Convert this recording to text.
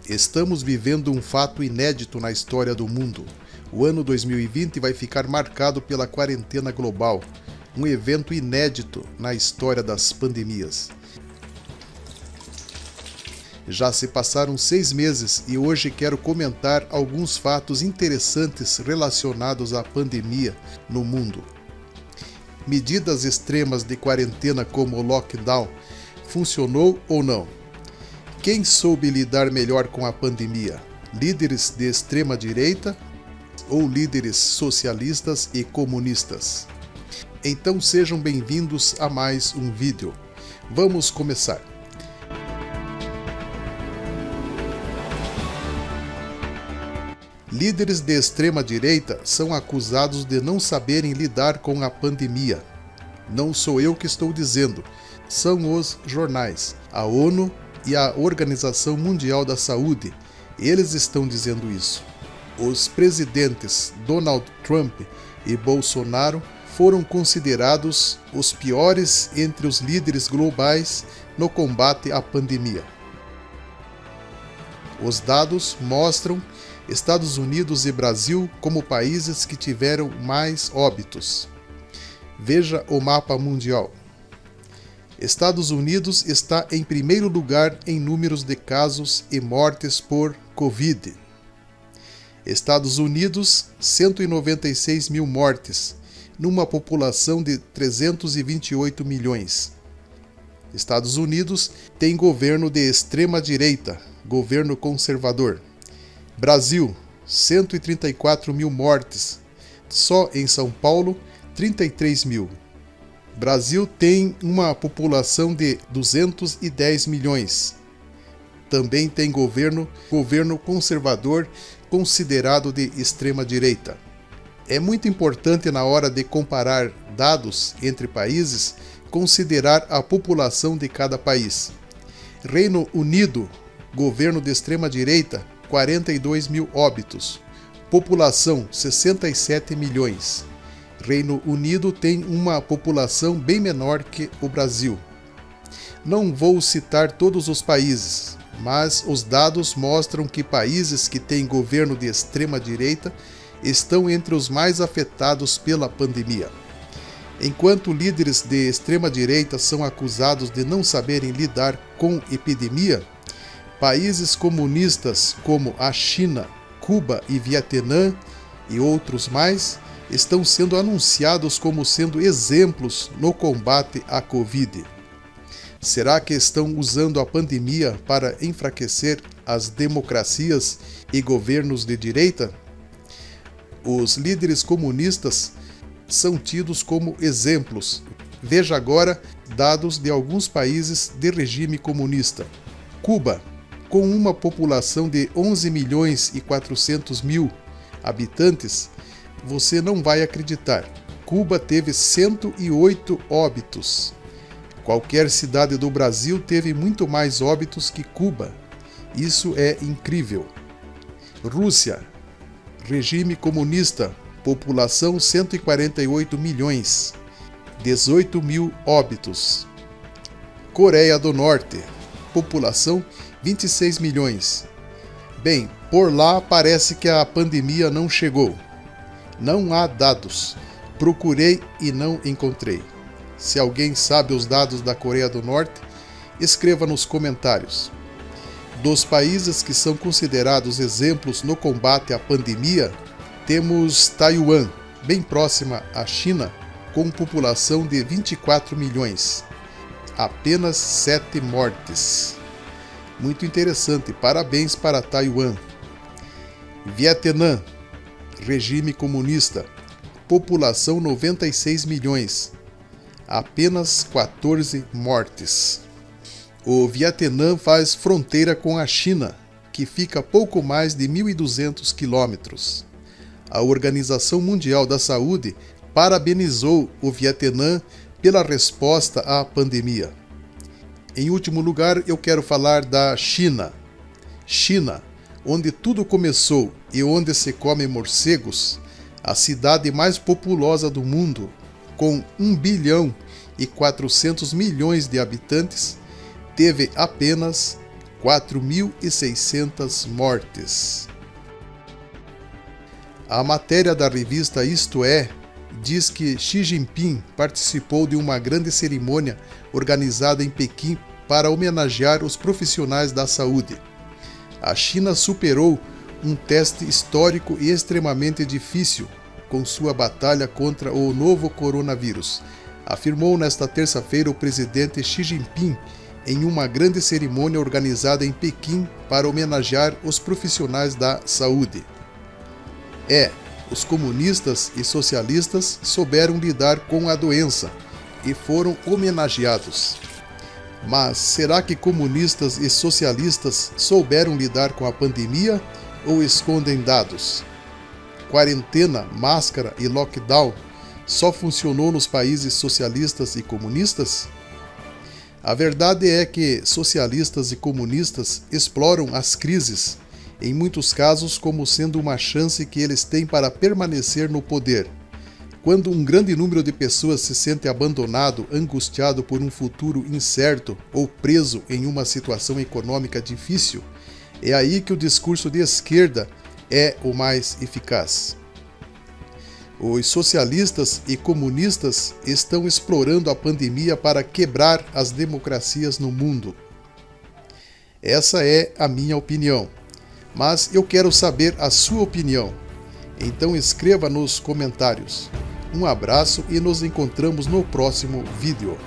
Estamos vivendo um fato inédito na história do mundo. O ano 2020 vai ficar marcado pela quarentena global, um evento inédito na história das pandemias. Já se passaram 6 meses e hoje quero comentar alguns fatos interessantes relacionados à pandemia no mundo. Medidas extremas de quarentena como o lockdown funcionou ou não? Quem soube lidar melhor com a pandemia? Líderes de extrema direita ou líderes socialistas e comunistas? Então sejam bem-vindos a mais um vídeo. Vamos começar. Líderes de extrema direita são acusados de não saberem lidar com a pandemia. Não sou eu que estou dizendo, são os jornais, a ONU e a Organização Mundial da Saúde. Eles estão dizendo isso. Os presidentes Donald Trump e Bolsonaro foram considerados os piores entre os líderes globais no combate à pandemia. Os dados mostram Estados Unidos e Brasil como países que tiveram mais óbitos. Veja o mapa mundial. Estados Unidos está em primeiro lugar em números de casos e mortes por Covid. Estados Unidos, 196 mil mortes, numa população de 328 milhões. Estados Unidos tem governo de extrema direita, governo conservador. Brasil, 134 mil mortes, só em São Paulo, 33 mil. Brasil tem uma população de 210 milhões. Também tem governo conservador considerado de extrema direita. É muito importante na hora de comparar dados entre países, considerar a população de cada país. Reino Unido, governo de extrema direita, 42 mil óbitos. População, 67 milhões. Reino Unido tem uma população bem menor que o Brasil. Não vou citar todos os países, mas os dados mostram que países que têm governo de extrema direita estão entre os mais afetados pela pandemia. Enquanto líderes de extrema direita são acusados de não saberem lidar com epidemia, países comunistas como a China, Cuba e Vietnã e outros mais estão sendo anunciados como sendo exemplos no combate à Covid. Será que estão usando a pandemia para enfraquecer as democracias e governos de direita? Os líderes comunistas são tidos como exemplos. Veja agora dados de alguns países de regime comunista. Cuba, com uma população de 11 milhões e 400 mil habitantes, você não vai acreditar. Cuba teve 108 óbitos. Qualquer cidade do Brasil teve muito mais óbitos que Cuba. Isso é incrível. Rússia, regime comunista, população 148 milhões, 18 mil óbitos. Coreia do Norte, população 26 milhões. Bem, por lá parece que a pandemia não chegou. Não há dados. Procurei e não encontrei. Se alguém sabe os dados da Coreia do Norte, escreva nos comentários. Dos países que são considerados exemplos no combate à pandemia, temos Taiwan, bem próxima à China, com população de 24 milhões. Apenas 7 mortes. Muito interessante, parabéns para Taiwan. Vietnã, regime comunista, população 96 milhões, apenas 14 mortes. O Vietnã faz fronteira com a China, que fica a pouco mais de 1.200 quilômetros. A Organização Mundial da Saúde parabenizou o Vietnã pela resposta à pandemia. Em último lugar, eu quero falar da China. China, onde tudo começou e onde se come morcegos, a cidade mais populosa do mundo, com 1 bilhão e 400 milhões de habitantes, teve apenas 4.600 mortes. A matéria da revista Isto É diz que Xi Jinping participou de uma grande cerimônia organizada em Pequim para homenagear os profissionais da saúde. A China superou um teste histórico e extremamente difícil com sua batalha contra o novo coronavírus, afirmou nesta terça-feira o presidente Xi Jinping em uma grande cerimônia organizada em Pequim para homenagear os profissionais da saúde. Os comunistas e socialistas souberam lidar com a doença e foram homenageados. Mas será que comunistas e socialistas souberam lidar com a pandemia ou escondem dados? Quarentena, máscara e lockdown só funcionou nos países socialistas e comunistas? A verdade é que socialistas e comunistas exploram as crises, em muitos casos como sendo uma chance que eles têm para permanecer no poder. Quando um grande número de pessoas se sente abandonado, angustiado por um futuro incerto ou preso em uma situação econômica difícil, é aí que o discurso de esquerda é o mais eficaz. Os socialistas e comunistas estão explorando a pandemia para quebrar as democracias no mundo. Essa é a minha opinião, mas eu quero saber a sua opinião. Então escreva nos comentários. Um abraço e nos encontramos no próximo vídeo.